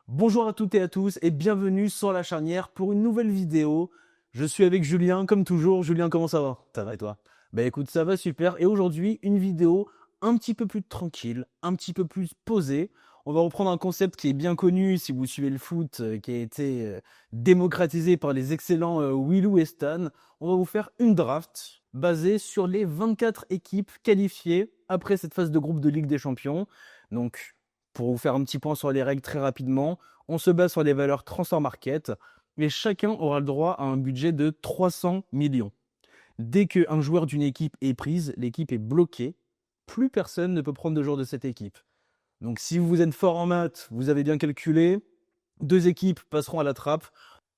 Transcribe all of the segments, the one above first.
Bonjour à toutes et à tous et bienvenue sur La Charnière pour une nouvelle vidéo. Je suis avec Julien, comme toujours. Julien, comment ça va? Ça va et toi? Bah écoute, ça va super. Et aujourd'hui, une vidéo un petit peu plus tranquille, un petit peu plus posée. On va reprendre un concept qui est bien connu si vous suivez le foot, qui a été démocratisé par les excellents Willou et Stan. On va vous faire une draft basée sur les 24 équipes qualifiées après cette phase de groupe de Ligue des Champions. Donc, pour vous faire un petit point sur les règles très rapidement, on se base sur les valeurs transfer market et chacun aura le droit à un budget de 300 millions. Dès qu'un joueur d'une équipe est prise, l'équipe est bloquée. Plus personne ne peut prendre de joueurs de cette équipe. Donc si vous êtes fort en maths, vous avez bien calculé, 2 équipes passeront à la trappe.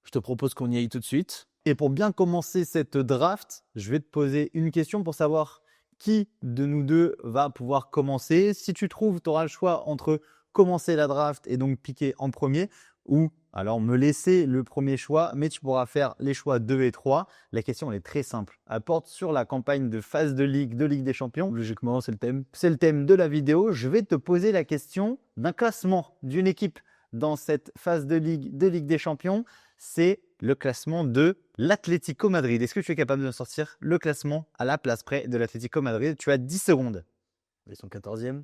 Je te propose qu'on y aille tout de suite. Et pour bien commencer cette draft, je vais te poser une question pour savoir qui de nous deux va pouvoir commencer. Si tu trouves, tu auras le choix entre commencer la draft et donc piquer en premier ou alors me laisser le premier choix, mais tu pourras faire les choix 2 et 3. La question, elle est très simple. Elle porte sur la campagne de phase de Ligue des Champions. Logiquement, c'est le thème. C'est le thème de la vidéo. Je vais te poser la question d'un classement d'une équipe dans cette phase de Ligue des Champions. C'est le classement de l'Atlético Madrid. Est-ce que tu es capable de me sortir le classement à la place près de l'Atlético Madrid? Tu as 10 secondes. Ils sont 14e.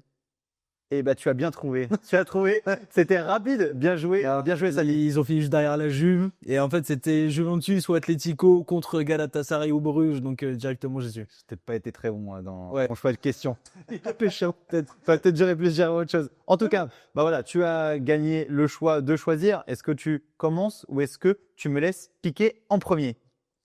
Eh ben, tu as bien trouvé. Tu as trouvé. C'était rapide. Bien joué. Bien joué, Sally. Ils ont fini juste derrière la Juve. Et en fait, c'était Juventus ou Atlético contre Galatasaray ou Bruges. Donc directement, j'ai su. J'ai peut-être pas été très bon dans Ouais. mon choix de question. Peut-être j'aurais pu gérer autre chose. En tout cas, bah voilà, tu as gagné le choix de choisir. Est-ce que tu commences ou est-ce que tu me laisses piquer en premier?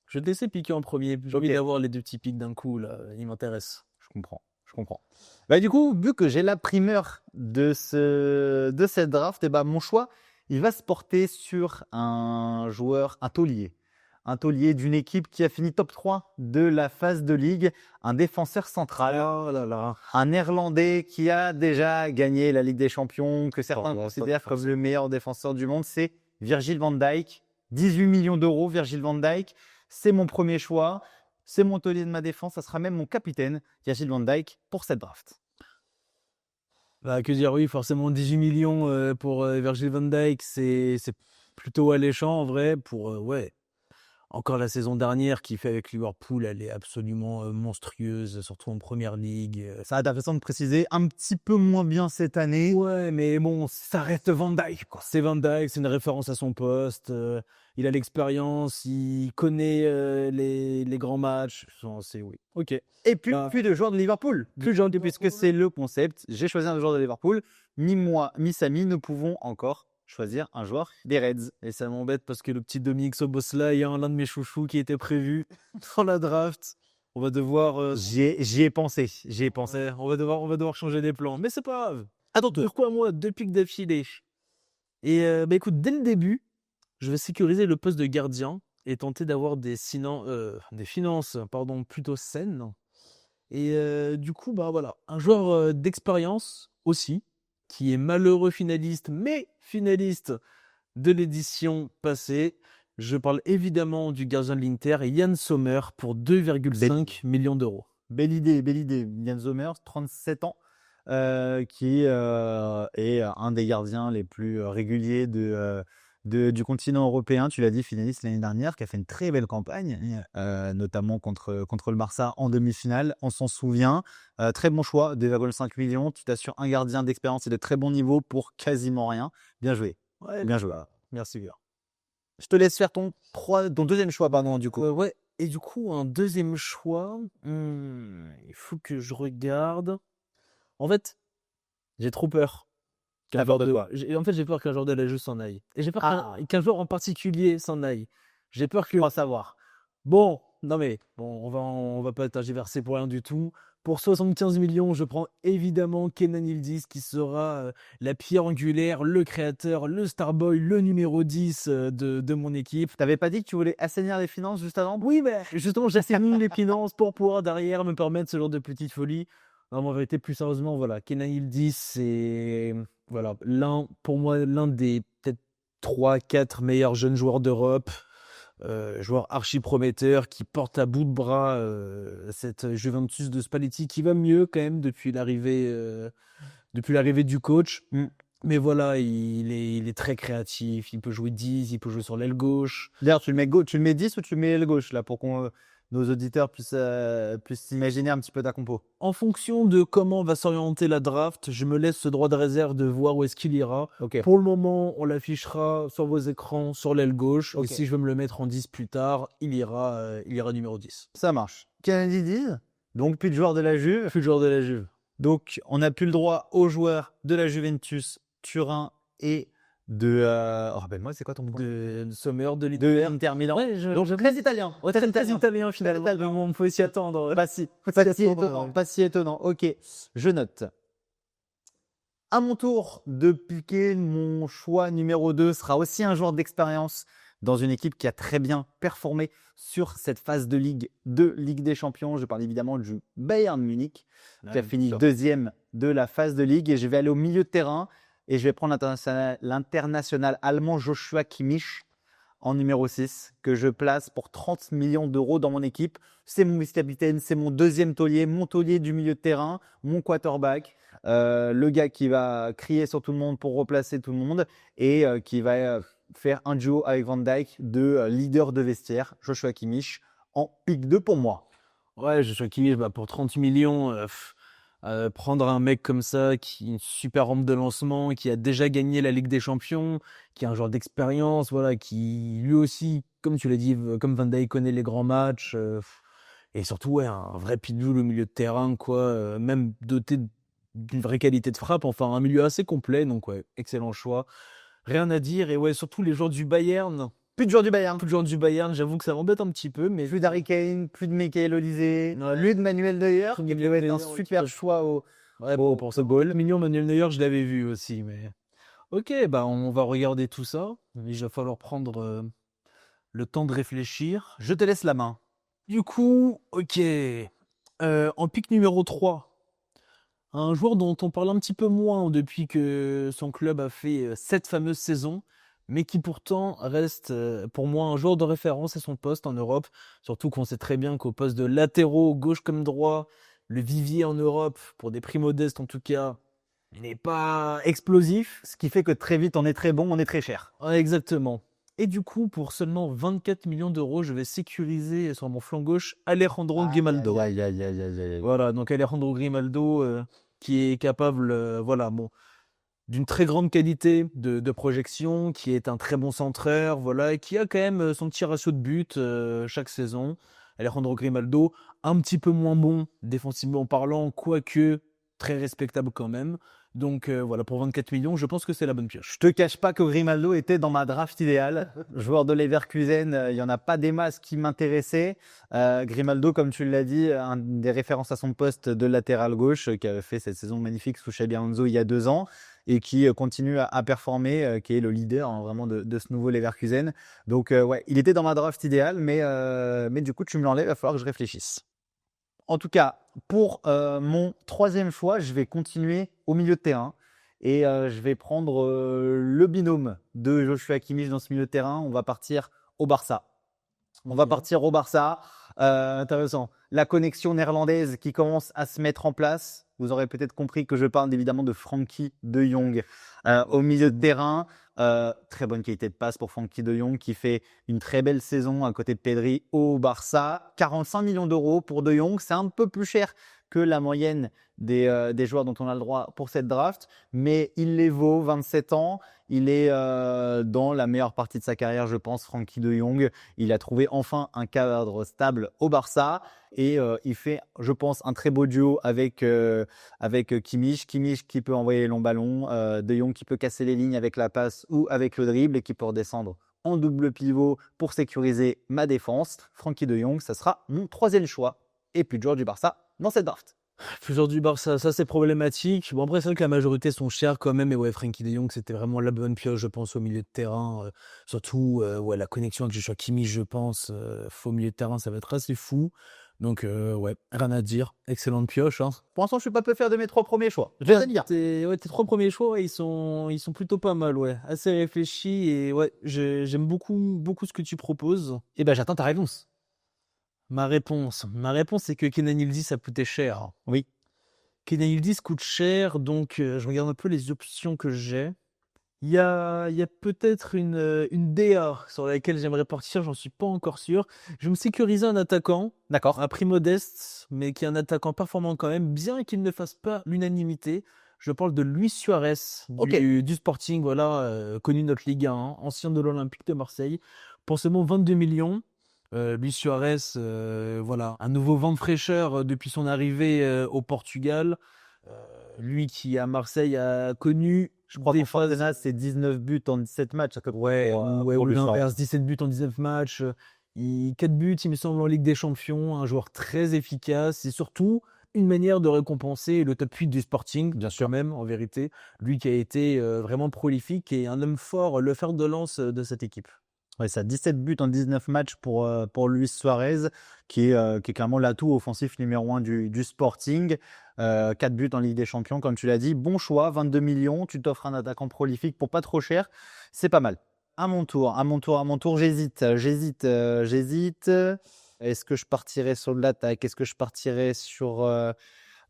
Je vais te laisser piquer en premier. J'ai envie Ok. d'avoir les 2 petits pics d'un coup, là. Ils m'intéressent. Je comprends, je comprends. Bah, du coup, vu que j'ai la primeur de cette draft, et bah, mon choix, il va se porter sur un joueur, un taulier d'une équipe qui a fini top 3 de la phase de ligue, un défenseur central, Oh là là. un Néerlandais qui a déjà gagné la Ligue des Champions, que certains Pardon, considèrent pas comme forcément. le meilleur défenseur du monde, c'est Virgil van Dijk. 18 millions d'euros, Virgil van Dijk. C'est mon premier choix. C'est mon taulier de ma défense. Ça sera même mon capitaine, Virgil van Dijk, pour cette draft. Bah, que dire, oui, forcément 18 millions pour Virgil van Dijk, c'est plutôt alléchant en vrai. Pour ouais, encore la saison dernière qu'il fait avec Liverpool, elle est absolument monstrueuse, surtout en première ligue. Ça a ta façon de préciser un petit peu moins bien cette année. Ouais, mais bon, ça reste Van Dijk, quoi. C'est Van Dijk, c'est une référence à son poste. Il a l'expérience, il connaît les grands matchs. C'est oui. Ok. Et puis, Ah, plus de joueurs de Liverpool. plus jeune de Puisque c'est le concept. J'ai choisi un joueur de Liverpool. Ni moi, ni Samy ne pouvons encore choisir un joueur des Reds. Et ça m'embête parce que le petit Dominique Szoboszlai, il y a l'un de mes chouchous qui était prévu dans la draft. On va devoir, J'y ai pensé. J'y ai pensé. ouais, on va devoir changer les plans. Mais c'est pas grave. Attends, pourquoi moi, 2 pics d'affilée? Et bah écoute, dès le début, je vais sécuriser le poste de gardien et tenter d'avoir des finances pardon, plutôt saines. Et du coup, bah voilà, un joueur d'expérience aussi, qui est malheureux finaliste, mais finaliste de l'édition passée. Je parle évidemment du gardien de l'Inter, Yann Sommer, pour 2,5 millions d'euros. Belle idée, belle idée. Yann Sommer, 37 ans, qui est un des gardiens les plus réguliers du continent européen. Tu l'as dit, finaliste l'année dernière, qui a fait une très belle campagne, notamment contre le Barça en demi-finale. On s'en souvient. Très bon choix, 2,5 millions. Tu t'assures un gardien d'expérience et de très bon niveau pour quasiment rien. Bien joué. Ouais, Bien joué. bah, merci bien. Je te laisse faire ton deuxième choix, pardon, du coup. Ouais, et du coup, un deuxième choix, il faut que je regarde. En fait, j'ai trop peur. T'as peur de quoi? En fait, j'ai peur qu'un joueur de la jeu s'en aille. Et j'ai peur Ah, qu'un joueur en particulier s'en aille. J'ai peur que. on va savoir. Bon, non mais, bon, on va pas tergiverser pour rien du tout. Pour 75 millions, je prends évidemment Kenan Yildiz qui sera la pierre angulaire, le créateur, le starboy, le numéro 10 de mon équipe. T'avais pas dit que tu voulais assainir les finances juste avant? Oui, mais justement, j'assainir les finances pour pouvoir derrière me permettre ce genre de petite folie. Non, mais en vérité, plus sérieusement, voilà, Kenan Yildiz, c'est voilà, pour moi, l'un des peut-être 3-4 meilleurs jeunes joueurs d'Europe. Joueur archi prometteur qui porte à bout de bras cette Juventus de Spalletti qui va mieux quand même depuis l'arrivée du coach. Mais voilà, il est très créatif. Il peut jouer 10, il peut jouer sur l'aile gauche. D'ailleurs, tu le mets 10 ou tu le mets aile gauche, là, pour qu'on nos auditeurs puissent s'imaginer un petit peu ta compo. En fonction de comment va s'orienter la draft, je me laisse ce droit de réserve de voir où est-ce qu'il ira. Ok. Pour le moment, on l'affichera sur vos écrans sur l'aile gauche. Ok. Et si je veux me le mettre en 10 plus tard, il ira numéro 10. Ça marche. Kennedy 10, donc plus de joueurs de la Juve. Plus le joueur de la Juve. Donc, on n'a plus le droit aux joueurs de la Juventus, Turin et de. Rappelle-moi, c'est quoi ton nom De Sommer, de De l'Inter. Inter Milan. Ouais, Donc, très italien. Ouais, très italien finalement. Très italien. On peut s'y attendre. Pas si attendre, ouais. pas si étonnant. Ok, je note. À mon tour de piquer, mon choix numéro 2 sera aussi un joueur d'expérience dans une équipe qui a très bien performé sur cette phase de Ligue des Champions. Je parle évidemment du Bayern Munich, qui a fini deuxième de la phase de Ligue. Et je vais aller au milieu de terrain et je vais prendre l'international allemand Joshua Kimmich en numéro 6, que je place pour 30 millions d'euros dans mon équipe. C'est mon vice-capitaine, c'est mon deuxième taulier, mon taulier du milieu de terrain, mon quarterback, le gars qui va crier sur tout le monde pour replacer tout le monde et qui va faire un duo avec Van Dijk de leader de vestiaire, Joshua Kimmich, en pick 2 pour moi. Ouais, Joshua Kimmich, pour 30 millions, prendre un mec comme ça, qui a une super rampe de lancement, qui a déjà gagné la Ligue des Champions, qui a un genre d'expérience, voilà, qui lui aussi, comme tu l'as dit, comme Van Dijk connaît les grands matchs, et surtout, ouais, un vrai pitbull au milieu de terrain, quoi, même doté d'une vraie qualité de frappe, enfin, un milieu assez complet, donc ouais, excellent choix. Rien à dire, et ouais, surtout les joueurs du Bayern. Plus de joueurs du Bayern. Plus de joueurs du Bayern, j'avoue que ça m'embête un petit peu, mais Plus d'Harry Kane, plus de Michael Olise, Ouais. plus de Manuel Neuer. Manuel Il avait un Neuer, super choix au. ouais, Bon, pour ce goal. Million Manuel Neuer, je l'avais vu aussi, mais ok, on va regarder tout ça. Il va falloir prendre le temps de réfléchir. Je te laisse la main. Du coup, ok, en pick numéro 3, un joueur dont on parle un petit peu moins depuis que son club a fait cette fameuse saison, mais qui pourtant reste pour moi un joueur de référence à son poste en Europe. Surtout qu'on sait très bien qu'au poste de latéraux, gauche comme droit, le vivier en Europe, pour des prix modestes en tout cas, n'est pas explosif. Ce qui fait que très vite, on est très bon, on est très cher. Ouais, exactement. Et du coup, pour seulement 24 millions d'euros, je vais sécuriser sur mon flanc gauche Alejandro Grimaldo. Aïe, aïe, aïe, aïe, aïe. Voilà, donc Alejandro Grimaldo qui est capable, d'une très grande qualité de projection, qui est un très bon centreur, voilà, et qui a quand même son petit ratio de but chaque saison. Alejandro Grimaldo, un petit peu moins bon défensivement parlant, quoique très respectable quand même. Donc voilà, pour 24 millions, je pense que c'est la bonne pioche. Je te cache pas que Grimaldo était dans ma draft idéale. Joueur de Leverkusen, il y en a pas des masses qui m'intéressaient. Grimaldo, comme tu l'as dit, un des références à son poste de latéral gauche, qui avait fait cette saison magnifique sous Xabi Alonso il y a 2 ans et qui continue à performer, qui est le leader vraiment de ce nouveau Leverkusen. Donc ouais, il était dans ma draft idéale, mais du coup tu me l'enlèves, il va falloir que je réfléchisse. En tout cas, pour mon 3e choix, je vais continuer au milieu de terrain et je vais prendre le binôme de Joshua Kimmich dans ce milieu de terrain. On va partir au Barça. Intéressant. La connexion néerlandaise qui commence à se mettre en place. Vous aurez peut-être compris que je parle évidemment de Frenkie de Jong au milieu de terrain. Très bonne qualité de passe pour Frenkie de Jong qui fait une très belle saison à côté de Pedri au Barça. 45 millions d'euros pour de Jong, c'est un peu plus cher que la moyenne des joueurs dont on a le droit pour cette draft, mais il les vaut. 27 ans, il est dans la meilleure partie de sa carrière, je pense, Frenkie de Jong. Il a trouvé enfin un cadre stable au Barça et il fait, je pense, un très beau duo avec Kimmich. Kimmich qui peut envoyer les longs ballons, de Jong qui peut casser les lignes avec la passe ou avec le dribble et qui peut redescendre en double pivot pour sécuriser ma défense. Frenkie de Jong, ça sera mon 3e choix et plus de joueurs du Barça dans cette draft. Plusieurs du Barça, ça c'est problématique. Bon, après, c'est vrai que la majorité sont chers quand même. Et ouais, Frenkie de Jong, c'était vraiment la bonne pioche, je pense, au milieu de terrain. Surtout, ouais, la connexion avec Joshua Kimmich, je pense, au milieu de terrain, ça va être assez fou. Donc, ouais, rien à dire. Excellente pioche. Hein. Pour l'instant, je suis pas peu fier de mes 3 premiers choix. Je vais te dire. Tes 3 premiers choix, ouais, ils sont plutôt pas mal, ouais. Assez réfléchis. Et ouais, j'aime beaucoup ce que tu proposes. Et ben, j'attends ta réponse. Ma réponse, c'est que Kenan Yildiz, ça coûtait cher. Oui. Kenan Yildiz coûte cher, donc je regarde un peu les options que j'ai. Il y a peut-être une DA sur laquelle j'aimerais partir, j'en suis pas encore sûr. Je vais me sécuriser un attaquant D'accord. à prix modeste, mais qui est un attaquant performant quand même, bien qu'il ne fasse pas l'unanimité. Je parle de Luis Suarez Ok. du Sporting, voilà, connu de notre Ligue 1, ancien de l'Olympique de Marseille. Pour seulement 22 millions, Luis Suarez, voilà, un nouveau vent de fraîcheur depuis son arrivée au Portugal. Euh, Lui qui à Marseille a connu Je crois des qu'en phases. championnat, c'est 19 buts en 17 matchs à peu près Ouais, ouais, pour ou Luis Suarez. l'inverse, 17 buts en 19 matchs. 4 buts, il me semble, en Ligue des Champions. Un joueur très efficace. Et surtout, une manière de récompenser le top 8 du Sporting, Bien sûr. quand même, en vérité. Lui qui a été vraiment prolifique et un homme fort, le fer de lance de cette équipe. Ouais, ça 17 buts en 19 matchs pour Luis Suarez, qui est clairement l'atout offensif numéro 1 du Sporting. 4 buts en Ligue des Champions, comme tu l'as dit. Bon choix, 22 millions. Tu t'offres un attaquant prolifique pour pas trop cher. C'est pas mal. À mon tour, j'hésite. Est-ce que je partirais sur de l'attaque? Est-ce que je partirais sur...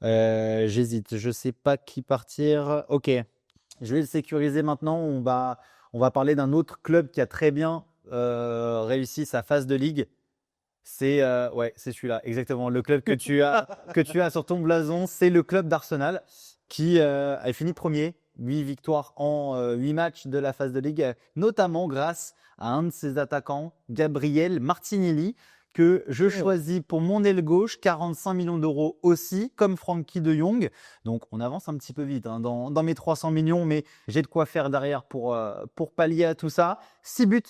j'hésite. Je sais pas qui partir. Ok, je vais le sécuriser maintenant. On va parler d'un autre club qui a très bien réussi sa phase de ligue. C'est c'est celui-là, exactement. Le club que tu as sur ton blason, c'est le club d'Arsenal qui a fini premier. 8 victoires en 8 matchs de la phase de ligue, notamment grâce à un de ses attaquants, Gabriel Martinelli, que je choisis pour mon aile gauche, 45 millions d'euros aussi, comme Frankie de Jong. Donc on avance un petit peu vite dans mes 300 millions, mais j'ai de quoi faire derrière pour pallier à tout ça. 6 buts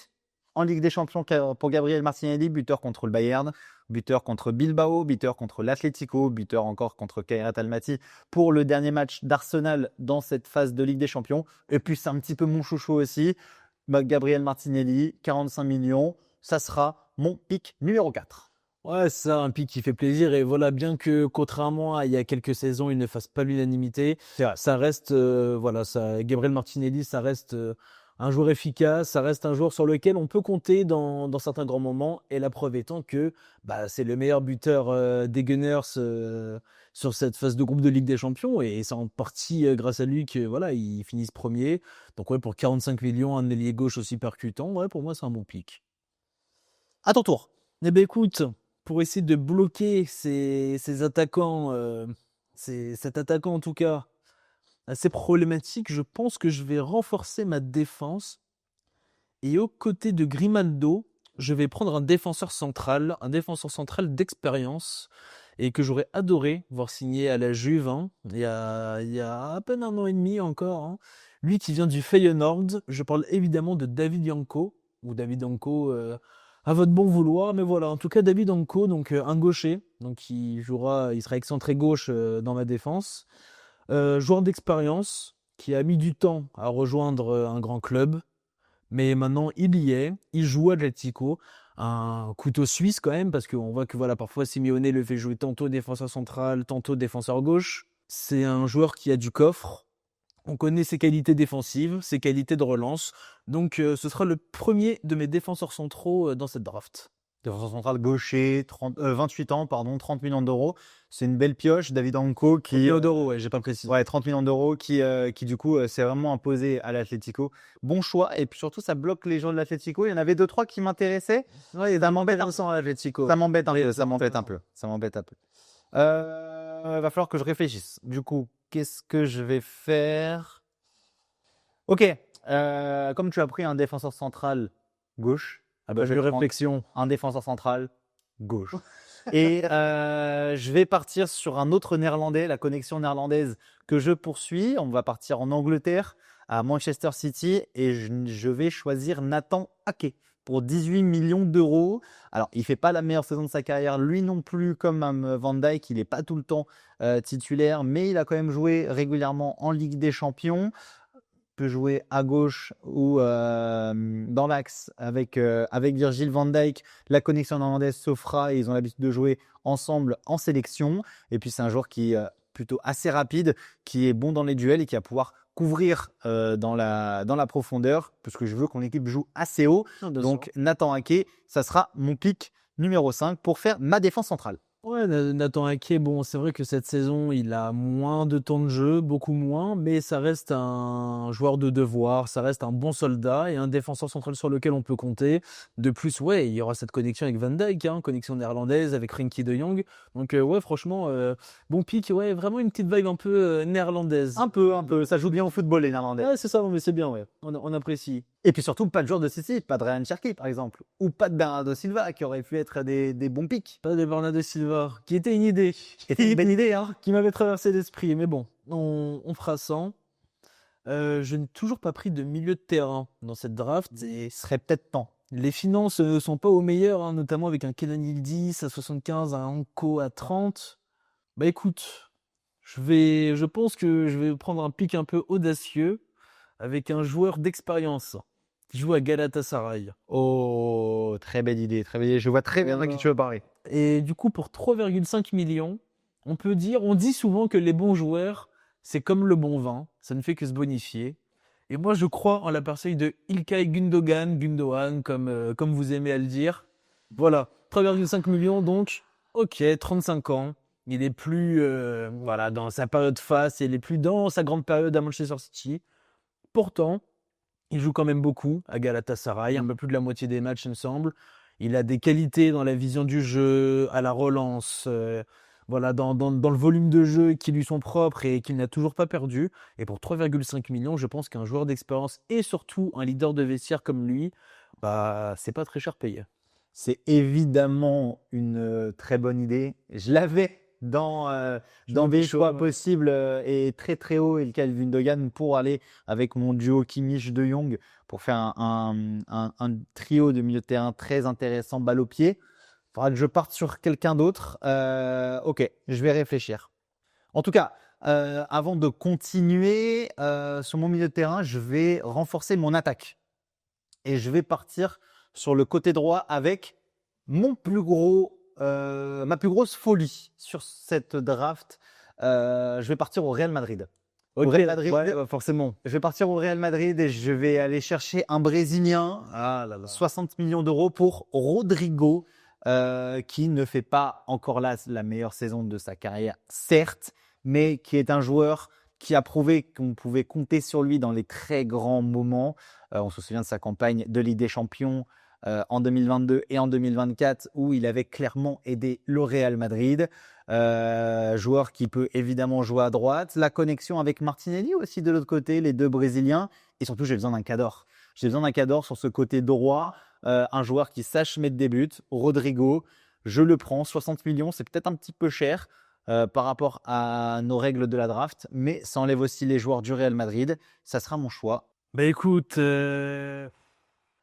en Ligue des Champions pour Gabriel Martinelli, buteur contre le Bayern, buteur contre Bilbao, buteur contre l'Atlético, buteur encore contre Kairat Almaty pour le dernier match d'Arsenal dans cette phase de Ligue des Champions. Et puis c'est un petit peu mon chouchou aussi, Gabriel Martinelli, 45 millions, ça sera mon pick numéro 4. Ouais, c'est ça, un pic qui fait plaisir. Et voilà, bien que contrairement à il y a quelques saisons, il ne fasse pas l'unanimité, C'est vrai. ça reste, voilà, ça, Gabriel Martinelli, ça reste un joueur efficace, ça reste un joueur sur lequel on peut compter dans certains grands moments. Et la preuve étant que bah, c'est le meilleur buteur des Gunners sur cette phase de groupe de Ligue des Champions. Et c'est en partie grâce à lui que voilà, ils finissent premier. Donc ouais, pour 45 millions, un ailier gauche aussi percutant, ouais, pour moi, c'est un bon pic. À ton tour. Eh ben écoute, pour essayer de bloquer ces attaquants, cet attaquant en tout cas assez problématique, je pense que je vais renforcer ma défense. Et aux côtés de Grimaldo, je vais prendre un défenseur central d'expérience et que j'aurais adoré voir signer à la Juve il y a à peine un an et demi encore, hein. Lui qui vient du Feyenoord, je parle évidemment de David Janko, ou David Janko à votre bon vouloir, mais voilà, en tout cas David Janko, donc un gaucher, donc il sera excentré gauche dans ma défense. Joueur d'expérience qui a mis du temps à rejoindre un grand club, mais maintenant il y est, il joue à Atletico, un couteau suisse quand même, parce qu'on voit que voilà, parfois Simeone le fait jouer tantôt défenseur central, tantôt défenseur gauche. C'est un joueur qui a du coffre. On connaît ses qualités défensives, ses qualités de relance. Donc ce sera le premier de mes défenseurs centraux dans cette draft. Défenseur central gaucher, 28 ans, pardon, 30 millions d'euros. C'est une belle pioche. David Anko qui. Teodoro, ouais, j'ai pas précisé. Ouais, 30 millions d'euros qui du coup s'est vraiment imposé à l'Atlético. Bon choix. Et puis surtout, ça bloque les gens de l'Atlético. Il y en avait 2-3 qui m'intéressaient. Ouais, Ça m'embête intéressant à l'Atletico. Ça m'embête un peu. Ça m'embête un peu. Va falloir que je réfléchisse. Du coup, qu'est-ce que je vais faire? Ok. Comme tu as pris un défenseur central gauche, Ah bah, je j'ai eu vais prendre réflexion. un défenseur central gauche. Et je vais partir sur un autre néerlandais, la connexion néerlandaise que je poursuis. On va partir en Angleterre, à Manchester City, et je vais choisir Nathan Ake pour 18 millions d'euros. Alors, il fait pas la meilleure saison de sa carrière, lui non plus, comme Van Dijk. Il n'est pas tout le temps titulaire, mais il a quand même joué régulièrement en Ligue des Champions. Peut jouer à gauche ou dans l'axe avec Virgil van Dijk. La connexion néerlandaise se fera et ils ont l'habitude de jouer ensemble en sélection. Et puis c'est un joueur qui est plutôt assez rapide, qui est bon dans les duels et qui va pouvoir couvrir dans la profondeur, parce que je veux qu'on équipe joue assez haut. Donc Nathan Ake, ça sera mon pick numéro 5 pour faire ma défense centrale. Ouais, Nathan Ake, bon, c'est vrai que cette saison, il a moins de temps de jeu, beaucoup moins, mais ça reste un joueur de devoir, ça reste un bon soldat et un défenseur central sur lequel on peut compter. De plus, ouais, il y aura cette connexion avec Van Dijk, hein, connexion néerlandaise avec Frenkie de Jong. Donc, ouais, franchement, bon pic, ouais, vraiment une petite vibe un peu néerlandaise. Un peu. Ça joue bien au football, les Néerlandais. Ouais, c'est ça, mais c'est bien, ouais. On apprécie. Et puis surtout, pas de joueur de City, pas de Ryan Cherki, par exemple. Ou pas de Bernardo Silva, qui aurait pu être des bons pics. Pas de Bernardo Silva, qui était une idée. C'était une belle idée, hein. Qui m'avait traversé l'esprit, mais bon, on fera sans. Je n'ai toujours pas pris de milieu de terrain dans cette draft et Ce serait peut-être temps. les finances ne sont pas au meilleur, hein, notamment avec un Kenan Yildiz à 75, un Anko à 30. Bah écoute, je pense que je vais prendre un pic un peu audacieux avec un joueur d'expérience qui joue à Galatasaray. Oh, très belle idée, très belle idée. Je vois très bien de qui tu veux parler. Et du coup, pour 3,5 millions, on dit souvent que les bons joueurs, c'est comme le bon vin, ça ne fait que se bonifier. Et moi, je crois en la personne de Ilkay Gundogan, comme vous aimez à le dire. Voilà, 3,5 millions, donc, ok, 35 ans. Il est plus voilà, dans sa période face, il est plus dans sa grande période à Manchester City. Pourtant, il joue quand même beaucoup à Galatasaray, un peu plus de la moitié des matchs, il me semble. Il a des qualités dans la vision du jeu, à la relance, voilà, dans le volume de jeu qui lui sont propres et qu'il n'a toujours pas perdu. Et pour 3,5 millions, je pense qu'un joueur d'expérience et surtout un leader de vestiaire comme lui, bah, c'est pas très cher payé. C'est évidemment une très bonne idée. Je l'avais dans mes choix possibles et très très haut, Ilkay Gundogan, pour aller avec mon duo Kimmich-De Jong pour faire un trio de milieu de terrain très intéressant, balle au pied. Il faudra que je parte sur quelqu'un d'autre. Ok, je vais réfléchir. En tout cas, avant de continuer sur mon milieu de terrain, je vais renforcer mon attaque. Et je vais partir sur le côté droit avec ma plus grosse folie sur cette draft. Je vais partir au Real Madrid. Ok, Au Real Madrid, ouais, forcément. je vais partir au Real Madrid et je vais aller chercher un Brésilien, Ah là là. 60 millions d'euros pour Rodrigo, qui ne fait pas encore là la meilleure saison de sa carrière, certes, mais qui est un joueur qui a prouvé qu'on pouvait compter sur lui dans les très grands moments. On se souvient de sa campagne de Ligue des Champions en 2022 et en 2024 où il avait clairement aidé le Real Madrid. Joueur qui peut évidemment jouer à droite. La connexion avec Martinelli aussi de l'autre côté, les deux Brésiliens. Et surtout, j'ai besoin d'un cador. J'ai besoin d'un cador sur ce côté droit. Un joueur qui sache mettre des buts. Rodrigo, je le prends. 60 millions, c'est peut-être un petit peu cher par rapport à nos règles de la draft. Mais ça enlève aussi les joueurs du Real Madrid. Ça sera mon choix. Bah écoute,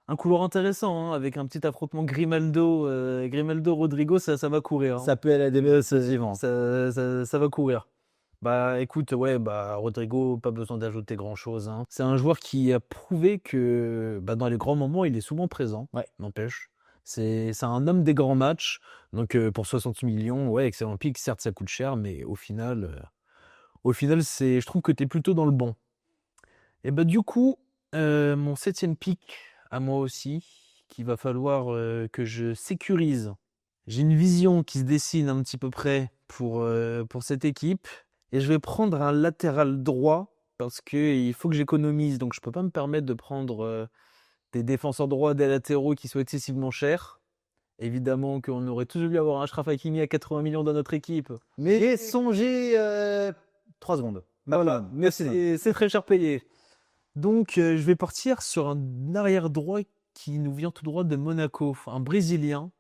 un couloir intéressant, hein, avec un petit affrontement Grimaldo-Rodrigo, ça va courir. Hein. Ça peut aller à des suivants. Ça va courir. Bah écoute, ouais, bah Rodrigo, pas besoin d'ajouter grand-chose. Hein. C'est un joueur qui a prouvé que bah, dans les grands moments, il est souvent présent. Ouais. N'empêche. C'est un homme des grands matchs. Donc pour 60 millions, ouais, excellent pic. Certes, ça coûte cher, mais au final, je trouve que tu es plutôt dans le bon. Et bah du coup, mon 7e pic à moi aussi, qu'il va falloir que je sécurise. J'ai une vision qui se dessine un petit peu près pour cette équipe. Et je vais prendre un latéral droit parce qu'il faut que j'économise. Donc je ne peux pas me permettre de prendre des défenseurs droits, des latéraux qui soient excessivement chers. Évidemment qu'on aurait tous voulu avoir un Achraf Hakimi à 80 millions dans notre équipe. Mais j'ai songé 3 secondes. Bah Voilà, mais c'est très cher payé. Donc je vais partir sur un arrière droit qui nous vient tout droit de Monaco, un Brésilien.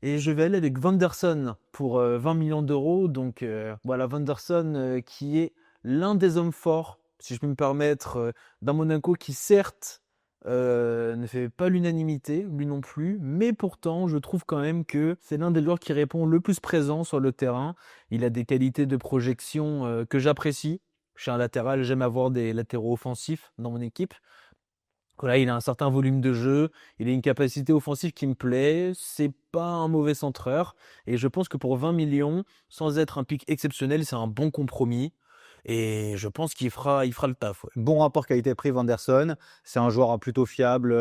Et je vais aller avec Vanderson pour 20 millions d'euros. Donc voilà, Vanderson qui est l'un des hommes forts, si je peux me permettre, d'un Monaco qui certes ne fait pas l'unanimité, lui non plus. Mais pourtant, je trouve quand même que c'est l'un des joueurs qui répond le plus présent sur le terrain. Il a des qualités de projection que j'apprécie. Je suis un latéral, j'aime avoir des latéraux offensifs dans mon équipe. Voilà, il a un certain volume de jeu, il a une capacité offensive qui me plaît, c'est pas un mauvais centreur, et je pense que pour 20 millions, sans être un pic exceptionnel, c'est un bon compromis. Et je pense il fera le taf. Ouais. Bon rapport qualité-prix Vanderson. C'est un joueur plutôt fiable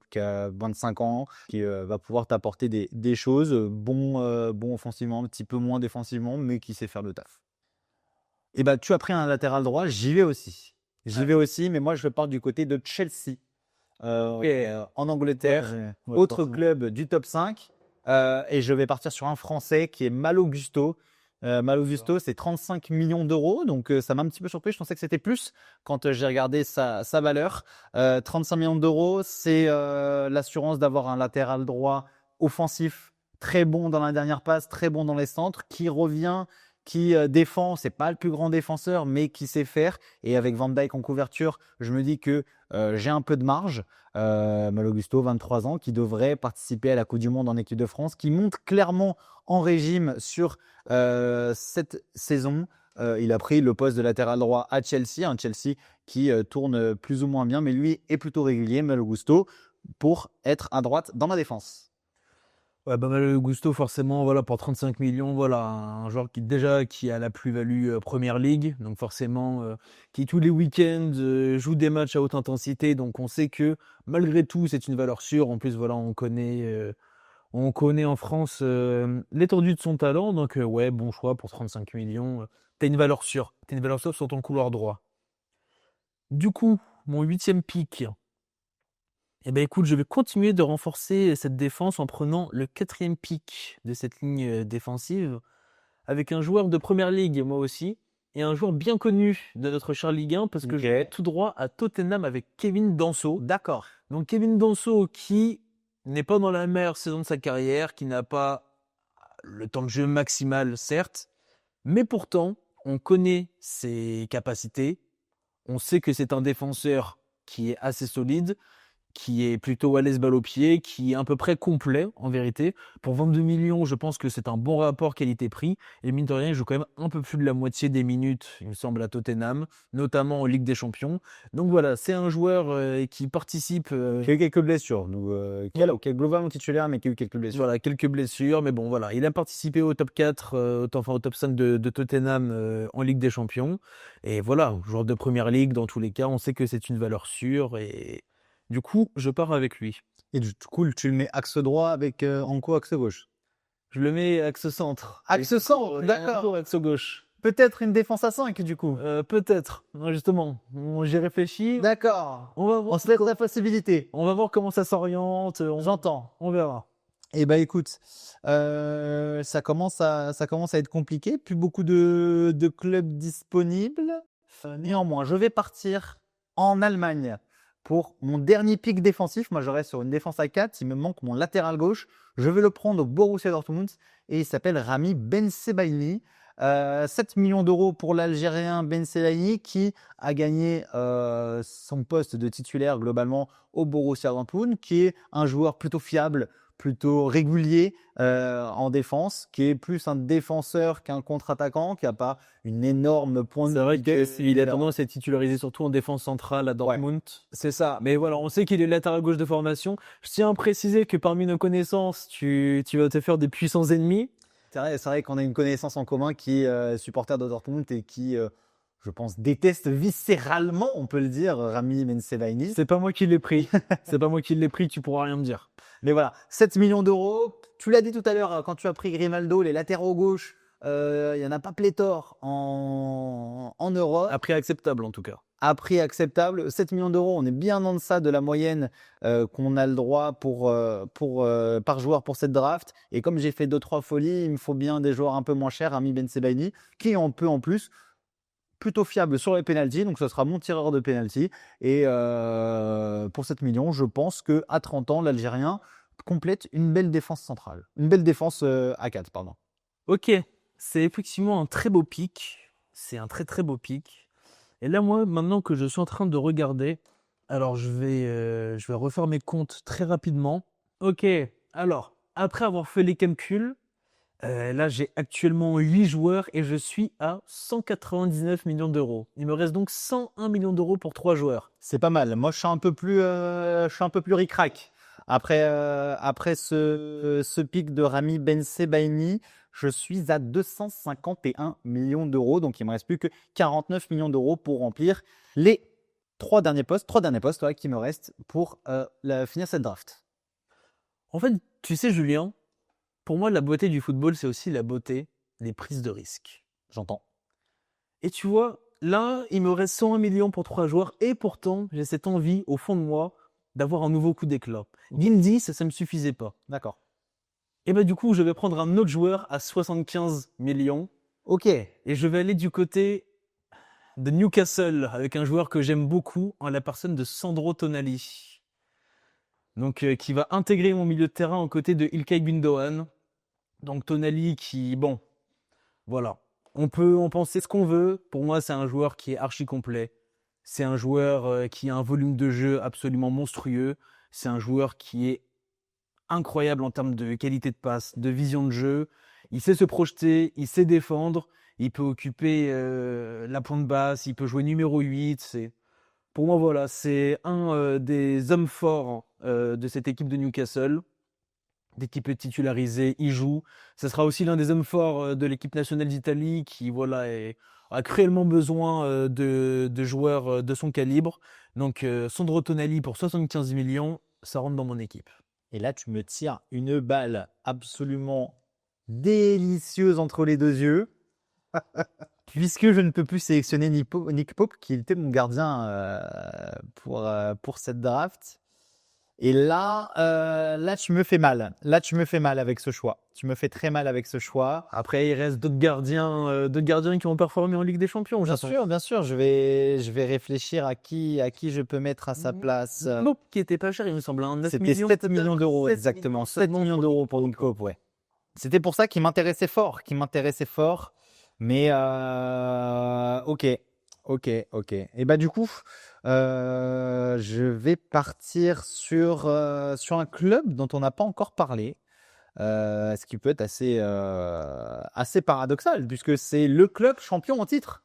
qui a 25 ans, qui va pouvoir t'apporter des choses. Bon offensivement, un petit peu moins défensivement, mais qui sait faire le taf. Et bah, tu as pris un latéral droit, j'y vais aussi. J'y vais aussi, mais moi je pars du côté de Chelsea. En Angleterre, Ouais, autre forcément. club du top 5. Et je vais partir sur un Français qui est Malo Gusto. Malo Gusto, c'est 35 millions d'euros, donc ça m'a un petit peu surpris. Je pensais que c'était plus quand j'ai regardé sa valeur. 35 millions d'euros, c'est l'assurance d'avoir un latéral droit offensif très bon dans la dernière passe, très bon dans les centres, qui revient, qui défend. C'est pas le plus grand défenseur, mais qui sait faire. Et avec Van Dijk en couverture, je me dis que j'ai un peu de marge. Malo Gusto, 23 ans, qui devrait participer à la Coupe du Monde en équipe de France, qui monte clairement en régime sur cette saison. Il a pris le poste de latéral droit à Chelsea, un Chelsea qui tourne plus ou moins bien, mais lui est plutôt régulier, Malo Gusto, pour être à droite dans la défense. Ouais, bah, Malo Gusto, forcément, voilà, pour 35 millions, voilà, un joueur qui a la plus-value Première Ligue, donc forcément, qui tous les week-ends joue des matchs à haute intensité, donc on sait que malgré tout, c'est une valeur sûre. En plus, voilà, on connaît en France l'étendue de son talent, donc ouais, bon choix pour 35 millions. T'as une valeur sûre, sur ton couloir droit. Du coup, mon 8e pick. Eh ben écoute, je vais continuer de renforcer cette défense en prenant le 4e pick de cette ligne défensive avec un joueur de Première Ligue, moi aussi, et un joueur bien connu de notre cher Ligue 1 parce que je vais tout droit à Tottenham avec Kevin Danso. D'accord. Donc Kevin Danso qui n'est pas dans la meilleure saison de sa carrière, qui n'a pas le temps de jeu maximal, certes, mais pourtant, on connaît ses capacités, on sait que c'est un défenseur qui est assez solide, qui est plutôt à l'aise balle au pied, qui est à peu près complet en vérité. Pour 22 millions, je pense que c'est un bon rapport qualité-prix. Et mine de rien, il joue quand même un peu plus de la moitié des minutes, il me semble, à Tottenham, notamment en Ligue des Champions. Donc voilà, c'est un joueur qui participe. Qui a eu quelques blessures, donc, qui est globalement titulaire, mais qui a eu quelques blessures. Voilà, quelques blessures, mais bon, voilà. Il a participé au top 4, enfin au top 5 de Tottenham en Ligue des Champions. Et voilà, joueur de Première Ligue, dans tous les cas, on sait que c'est une valeur sûre. Et du coup, je pars avec lui. Et du coup, tu le mets axe droit avec Anko axe gauche. Je le mets axe centre. Axe centre, d'accord. Axe gauche. Peut-être une défense à 5 du coup. Peut-être. Non, justement, j'y réfléchis. D'accord. On va voir. On se laisse la possibilité. On va voir comment ça s'oriente. J'entends. On verra. Eh ben écoute, ça commence à être compliqué. Plus beaucoup de clubs disponibles. Néanmoins, je vais partir en Allemagne pour mon dernier pic défensif. Moi, je reste sur une défense à 4. Il me manque mon latéral gauche. Je vais le prendre au Borussia Dortmund et il s'appelle Rami Bensebaini. 7 millions d'euros pour l'Algérien Bensebaini qui a gagné son poste de titulaire globalement au Borussia Dortmund, qui est un joueur plutôt fiable, plutôt régulier en défense, qui est plus un défenseur qu'un contre-attaquant, qui n'a pas une énorme pointe C'est vrai de vitesse. qu'il a tendance à être titularisé surtout en défense centrale à Dortmund. C'est ça. Mais voilà, on sait qu'il est latéral gauche de formation. Je tiens à préciser que parmi nos connaissances, tu vas te faire des puissants ennemis. C'est vrai qu'on a une connaissance en commun qui est supporter de Dortmund et qui, je pense, déteste viscéralement, on peut le dire, Rami Bensebaini. C'est pas moi qui l'ai pris. C'est pas moi qui l'ai pris, tu pourras rien me dire. Mais voilà, 7 millions d'euros. Tu l'as dit tout à l'heure, quand tu as pris Grimaldo, les latéraux gauche, il n'y en a pas pléthore en Europe. À prix acceptable en tout cas. À prix acceptable, 7 millions d'euros, on est bien en deçà de la moyenne qu'on a le droit par joueur pour cette draft. Et comme j'ai fait 2-3 folies, il me faut bien des joueurs un peu moins chers, Rami Bensebaini, qui en peut en plus plutôt fiable sur les pénaltys, donc ce sera mon tireur de pénalty. Et pour 7 millions, je pense qu'à 30 ans, l'Algérien complète une belle défense centrale. Une belle défense à 4, pardon. Ok, c'est effectivement un très beau pic. C'est un très très beau pic. Et là, moi, maintenant que je suis en train de regarder, alors je vais refaire mes comptes très rapidement. Ok, alors, après avoir fait les calculs, là, j'ai actuellement 8 joueurs et je suis à 199 millions d'euros. Il me reste donc 101 millions d'euros pour 3 joueurs. C'est pas mal. Moi, je suis un peu plus ric-rac. Après ce pic de Rami Ben Sebaini, je suis à 251 millions d'euros. Donc, il me reste plus que 49 millions d'euros pour remplir les trois derniers postes ouais, qui me restent pour finir cette draft. En fait, tu sais, Julien, pour moi, la beauté du football, c'est aussi la beauté des prises de risques. J'entends. Et tu vois, là, il me reste 101 millions pour 3 joueurs, et pourtant, j'ai cette envie, au fond de moi, d'avoir un nouveau coup d'éclat. Guildy, ça me suffisait pas. D'accord. Et bah du coup, je vais prendre un autre joueur à 75 millions, Ok. et je vais aller du côté de Newcastle, avec un joueur que j'aime beaucoup, en la personne de Sandro Tonali. Donc, qui va intégrer mon milieu de terrain aux côtés de Ilkay Gundogan. Donc Tonali qui, bon, voilà. On peut en penser ce qu'on veut. Pour moi, c'est un joueur qui est archi complet. C'est un joueur qui a un volume de jeu absolument monstrueux. C'est un joueur qui est incroyable en termes de qualité de passe, de vision de jeu. Il sait se projeter, il sait défendre. Il peut occuper la pointe basse, il peut jouer numéro 8. Pour moi, voilà, c'est un des hommes forts de cette équipe de Newcastle. Dès qu'il peut titulariser, il joue. Ce sera aussi l'un des hommes forts de l'équipe nationale d'Italie qui a cruellement besoin de joueurs de son calibre. Donc Sandro Tonali pour 75 millions, ça rentre dans mon équipe. Et là, tu me tires une balle absolument délicieuse entre les deux yeux. Puisque je ne peux plus sélectionner Nick Pope, qui était mon gardien pour cette draft. Et là, tu me fais mal. Là, tu me fais mal avec ce choix. Tu me fais très mal avec ce choix. Après, il reste d'autres gardiens qui ont performé en Ligue des Champions. Bien sûr. Je vais réfléchir à qui je peux mettre à sa place. Pope qui était pas cher, il me semble. 9 C'était millions. 7 millions d'euros, exactement. 7 millions d'euros pour Nick Pope, ouais. C'était pour ça qu'il m'intéressait fort. Mais ok. Et bah du coup, je vais partir sur un club dont on n'a pas encore parlé, ce qui peut être assez paradoxal puisque c'est le club champion en titre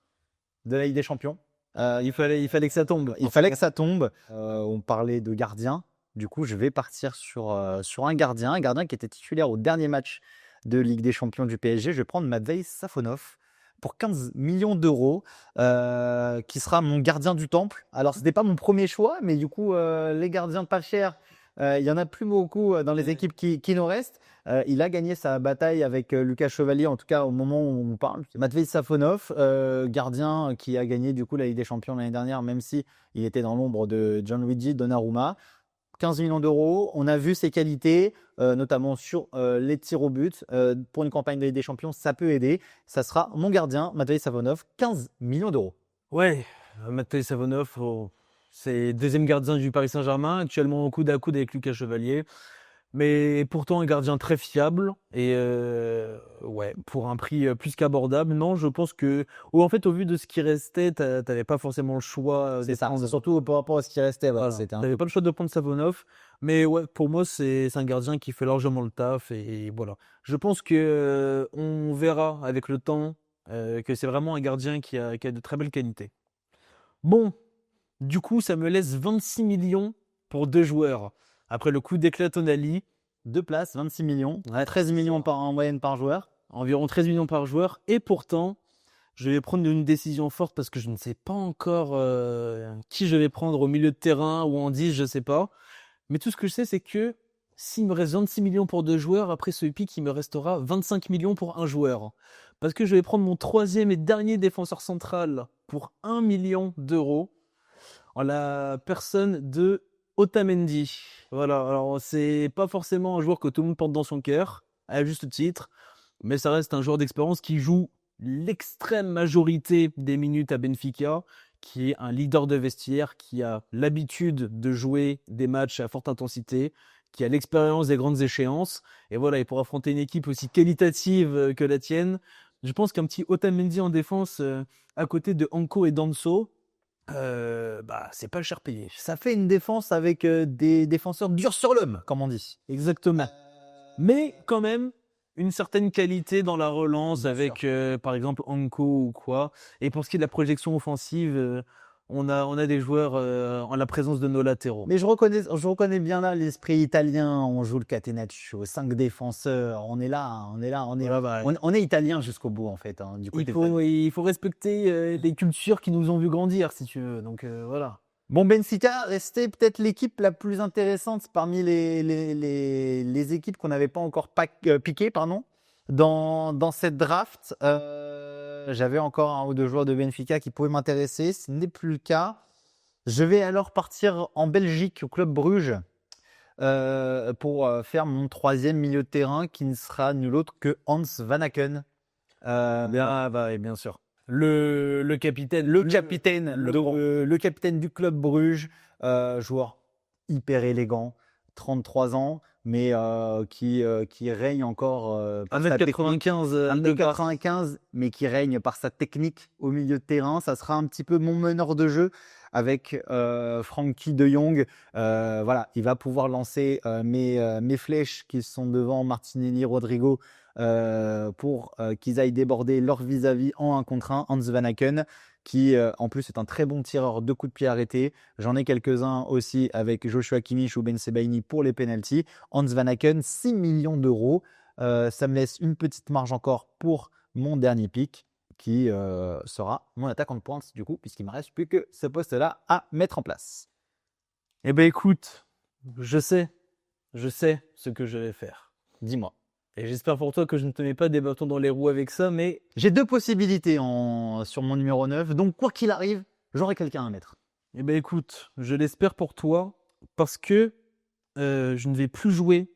de la Ligue des Champions. Il fallait que ça tombe. Il fallait que ça tombe. On parlait de gardien. Du coup, je vais partir sur un gardien qui était titulaire au dernier match de Ligue des Champions du PSG. Je vais prendre Matvei Safonov pour 15 millions d'euros, qui sera mon gardien du temple. Alors, ce n'était pas mon premier choix, mais du coup, les gardiens pas chers, il y en a plus beaucoup dans les équipes qui nous restent. Il a gagné sa bataille avec Lucas Chevalier, en tout cas au moment où on parle. Matvei Safonov, gardien qui a gagné du coup la Ligue des Champions l'année dernière, même si il était dans l'ombre de Gianluigi Donnarumma. 15 millions d'euros, on a vu ses qualités, notamment sur les tirs au but. Pour une campagne de Ligue des Champions, ça peut aider. Ça sera mon gardien, Matvei Safonov, 15 millions d'euros. Ouais, Matvei Safonov, c'est deuxième gardien du Paris Saint-Germain, actuellement au coude à coude avec Lucas Chevalier. Mais pourtant un gardien très fiable et ouais, pour un prix plus qu'abordable. Non, je pense que en fait au vu de ce qui restait, t'avais pas forcément le choix C'est ça, surtout par rapport à ce qui restait. Voilà. T'avais pas le choix de prendre Savonov, mais ouais, pour moi c'est un gardien qui fait largement le taf et voilà. Je pense que on verra avec le temps que c'est vraiment un gardien qui a de très belles qualités. Bon, du coup ça me laisse 26 millions pour 2 joueurs. Après le coup d'éclat Tonali, 2 places, 26 millions, ouais, 13 millions en moyenne par joueur. Environ 13 millions par joueur. Et pourtant, je vais prendre une décision forte parce que je ne sais pas encore qui je vais prendre au milieu de terrain ou en 10, je ne sais pas. Mais tout ce que je sais, c'est que s'il me reste 26 millions pour 2 joueurs, après ce pic, il me restera 25 millions pour un joueur. Parce que je vais prendre mon troisième et dernier défenseur central pour 1 million d'euros en la personne de Otamendi. Voilà, alors c'est pas forcément un joueur que tout le monde porte dans son cœur, à juste titre, mais ça reste un joueur d'expérience qui joue l'extrême majorité des minutes à Benfica, qui est un leader de vestiaire, qui a l'habitude de jouer des matchs à forte intensité, qui a l'expérience des grandes échéances, et voilà, et pour affronter une équipe aussi qualitative que la tienne, je pense qu'un petit Otamendi en défense à côté de Anko et Danso, c'est pas cher payé. Ça fait une défense avec des défenseurs durs sur l'homme, comme on dit. Exactement. Mais quand même, une certaine qualité dans la relance Bien avec, par exemple, Anko ou quoi. Et pour ce qui est de la projection offensive, on a des joueurs en la présence de nos latéraux. Mais je reconnais bien là l'esprit italien. On joue le catenaccio, 5 défenseurs. On est là, Voilà, bah, on est italien jusqu'au bout en fait. Du côté il faut respecter les cultures qui nous ont vu grandir, si tu veux. Donc voilà. Bon, Benfica restait peut-être l'équipe la plus intéressante parmi les équipes qu'on n'avait pas encore piquées, pardon, dans cette draft. J'avais encore un ou deux joueurs de Benfica qui pouvaient m'intéresser. Ce n'est plus le cas. Je vais alors partir en Belgique au club Bruges pour faire mon troisième milieu de terrain qui ne sera nul autre que Hans Van Aken. Bien sûr. Le capitaine, Le capitaine du club Bruges, joueur hyper élégant, 33 ans, mais qui règne encore par sa technique. 1m95, 1m95, mais qui règne par sa technique au milieu de terrain. Ça sera un petit peu mon meneur de jeu avec Frankie de Jong. Voilà, il va pouvoir lancer mes flèches qui sont devant Martinelli, Rodrigo, pour qu'ils aillent déborder leur vis-à-vis en 1 contre 1. Hans Van Aken, qui en plus est un très bon tireur de coups de pied arrêtés. J'en ai quelques-uns aussi avec Joshua Kimmich ou Ben Sebaini pour les pénaltys. Hans Van Aken, 6 millions d'euros. Ça me laisse une petite marge encore pour mon dernier pick, qui sera mon attaquant de pointe du coup, puisqu'il ne me reste plus que ce poste-là à mettre en place. Eh ben écoute, je sais ce que je vais faire. Dis-moi. Et j'espère pour toi que je ne te mets pas des bâtons dans les roues avec ça, mais J'ai 2 possibilités sur mon numéro 9, donc quoi qu'il arrive, j'aurai quelqu'un à mettre. eh ben écoute, je l'espère pour toi parce que je ne vais plus jouer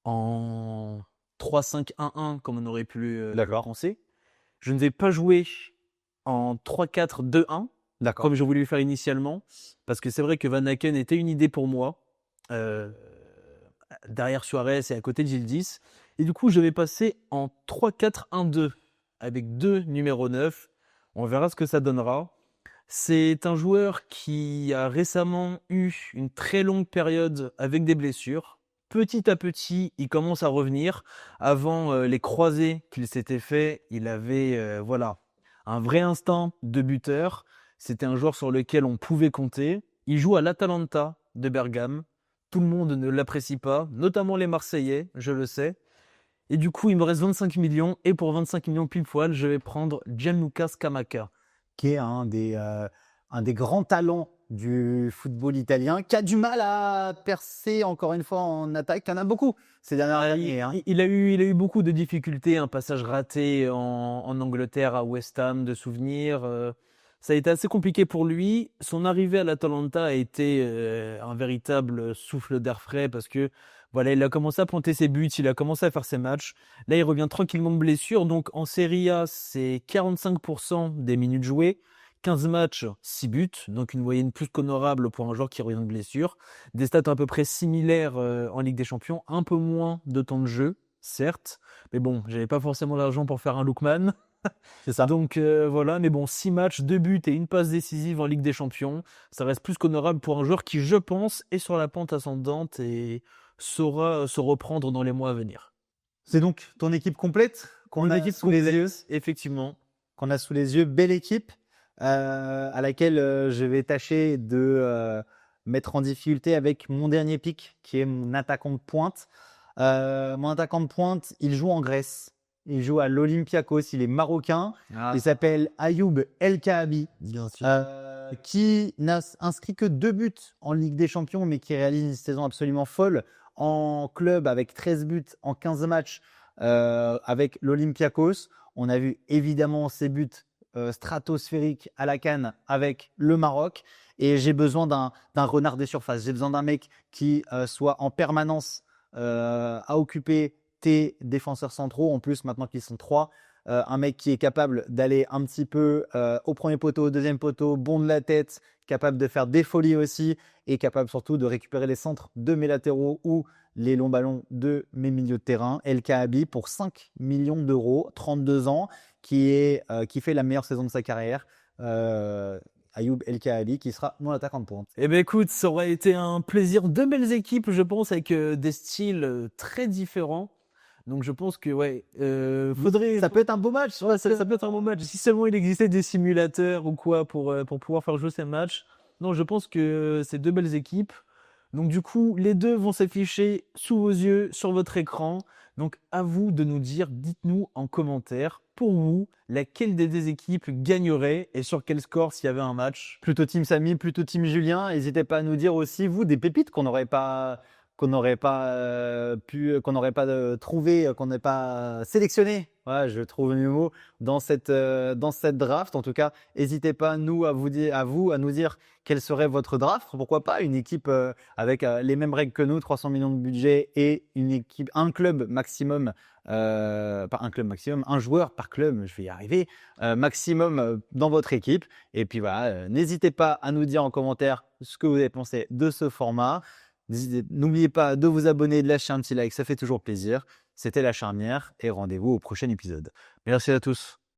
en 3-5-1-1 comme on aurait pu le penser. Je ne vais pas jouer en 3-4-2-1 D'accord. comme je voulais le faire initialement, parce que c'est vrai que Van Aken était une idée pour moi, derrière Suarez et à côté de Gildis. Et du coup, je vais passer en 3-4-1-2 avec 2 numéros 9. On verra ce que ça donnera. C'est un joueur qui a récemment eu une très longue période avec des blessures. Petit à petit, il commence à revenir. Avant les croisés qu'il s'était fait, il avait un vrai instinct de buteur. C'était un joueur sur lequel on pouvait compter. Il joue à l'Atalanta de Bergame. Tout le monde ne l'apprécie pas, notamment les Marseillais, je le sais. Et du coup, il me reste 25 millions. Et pour 25 millions pile poil, je vais prendre Gianluca Scamacca, qui est un des grands talents du football italien, qui a du mal à percer encore une fois en attaque. Il y en a beaucoup ces dernières années. Il a eu beaucoup de difficultés, un passage raté en Angleterre à West Ham de souvenirs. Ça a été assez compliqué pour lui. Son arrivée à l'Atalanta a été un véritable souffle d'air frais parce que voilà, il a commencé à planter ses buts, il a commencé à faire ses matchs. Là, il revient tranquillement de blessure. Donc en Serie A, c'est 45% des minutes jouées. 15 matchs, 6 buts, donc une moyenne plus qu'honorable pour un joueur qui revient de blessure. Des stats à peu près similaires en Ligue des Champions, un peu moins de temps de jeu, certes, mais bon, j'avais pas forcément l'argent pour faire un Lookman. C'est ça. Donc voilà, mais bon, 6 matchs, 2 buts et une passe décisive en Ligue des Champions, ça reste plus qu'honorable pour un joueur qui, je pense, est sur la pente ascendante et saura se reprendre dans les mois à venir. C'est donc ton équipe complète qu'on a sous les yeux. Effectivement. Qu'on a sous les yeux, belle équipe à laquelle je vais tâcher de mettre en difficulté avec mon dernier pick, qui est mon attaquant de pointe. Mon attaquant de pointe, il joue en Grèce. Il joue à l'Olympiakos, il est marocain. Il s'appelle Ayoub El Kaabi, qui n'a inscrit que 2 buts en Ligue des Champions, mais qui réalise une saison absolument folle en club avec 13 buts en 15 matchs avec l'Olympiakos. On a vu évidemment ses buts stratosphériques à la CAN avec le Maroc. Et j'ai besoin d'un renard des surfaces. J'ai besoin d'un mec qui soit en permanence à occuper tes défenseurs centraux. En plus, maintenant qu'ils sont 3, un mec qui est capable d'aller un petit peu au premier poteau, au deuxième poteau, bon de la tête, capable de faire des folies aussi et capable surtout de récupérer les centres de mes latéraux ou les longs ballons de mes milieux de terrain. El Kaabi pour 5 millions d'euros, 32 ans, qui fait la meilleure saison de sa carrière. Ayoub El Kaabi qui sera mon attaquant de pointe. Eh bien écoute, ça aurait été un plaisir. 2 belles équipes, je pense, avec des styles très différents. Donc je pense que faudrait. Ça peut être un beau match. Ouais, ça peut être un bon match. Si seulement il existait des simulateurs ou quoi pour pouvoir faire jouer ces matchs. Non, je pense que c'est deux belles équipes. Donc du coup, les deux vont s'afficher sous vos yeux, sur votre écran. Donc à vous de nous dire, dites-nous en commentaire, pour vous, laquelle des deux équipes gagnerait et sur quel score s'il y avait un match. Plutôt team Samy, plutôt team Julien. N'hésitez pas à nous dire aussi, vous, des pépites qu'on n'aurait pas trouvé, qu'on n'ait pas sélectionné. Ouais, je trouve le mot dans cette draft. En tout cas, n'hésitez pas à nous dire quel serait votre draft. Pourquoi pas une équipe avec les mêmes règles que nous, 300 millions de budget et un club maximum. Pas un club maximum, un joueur par club, je vais y arriver, maximum dans votre équipe. Et puis voilà, n'hésitez pas à nous dire en commentaire ce que vous avez pensé de ce format. N'oubliez pas de vous abonner, de lâcher un petit like, ça fait toujours plaisir. C'était La Charnière et rendez-vous au prochain épisode. Merci à tous.